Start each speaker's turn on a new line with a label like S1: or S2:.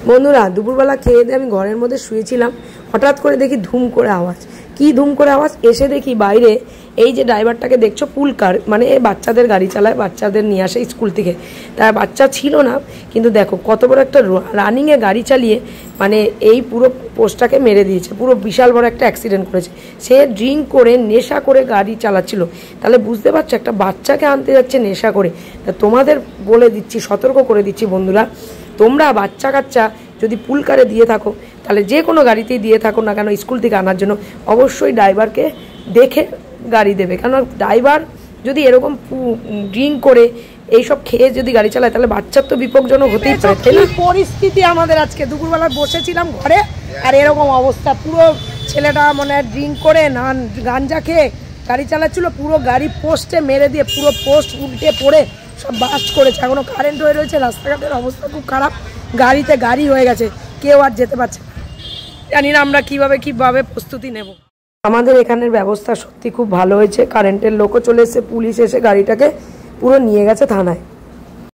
S1: বন্ধুরা দুপুরবেলা খেয়ে দিয়ে আমি ঘরের মধ্যে শুয়েছিলাম, হঠাৎ করে দেখি ধুম করে আওয়াজ। কি ধুম করে আওয়াজ? এসে দেখি বাইরে এই যে ড্রাইভারটাকে দেখছো, পুল কার মানে বাচ্চাদের গাড়ি চালায়, বাচ্চাদের নিয়ে আসে স্কুল থেকে। তার বাচ্চা ছিল না, কিন্তু দেখো কত বড় একটা রানিংয়ে গাড়ি চালিয়ে মানে এই পুরো পোস্টটাকে মেরে দিয়েছে, পুরো বিশাল বড় একটা অ্যাক্সিডেন্ট করেছে। সে ড্রিঙ্ক করে নেশা করে গাড়ি চালাচ্ছিল। তাহলে বুঝতে পারছো একটা বাচ্চাকে আনতে যাচ্ছে নেশা করে। তা তোমাদের বলে দিচ্ছি, সতর্ক করে দিচ্ছি বন্ধুরা, তোমরা বাচ্চা কাচ্চা যদি পুল কারে দিয়ে থাকো, তাহলে যে কোনো গাড়িতেই দিয়ে থাকো না কেন, স্কুল থেকে আনার জন্য অবশ্যই ড্রাইভারকে দেখে গাড়ি দেবে। কারণ ড্রাইভার যদি এরকম ড্রিঙ্ক করে এইসব খেয়ে যদি গাড়ি চালায়, তাহলে বাচ্চার তো বিপজ্জনক হতেই পারে। এই পরিস্থিতি আমাদের আজকে দুপুরবেলা বসেছিলাম ঘরে, আর এরকম অবস্থা। পুরো ছেলেটা মানে ড্রিঙ্ক করে গাঞ্জা খেয়ে গাড়ি চালাচ্ছিল, পুরো গাড়ি পোস্টে মেরে দিয়ে পুরো পোস্ট উল্টে পড়ে সব বাস্ট করেছে। এখনো কারেন্ট হয়ে রয়েছে, রাস্তাঘাটের অবস্থা খুব খারাপ, গাড়িতে গাড়ি হয়ে গেছে, কেউ আর যেতে পারছে না। জানি না আমরা কিভাবে প্রস্তুতি নেব। আমাদের এখানের ব্যবস্থা সত্যি খুব ভালো হয়েছে, কারেন্টের লোকও চলে এসেছে, পুলিশ এসে গাড়িটাকে পুরো নিয়ে গেছে থানায়।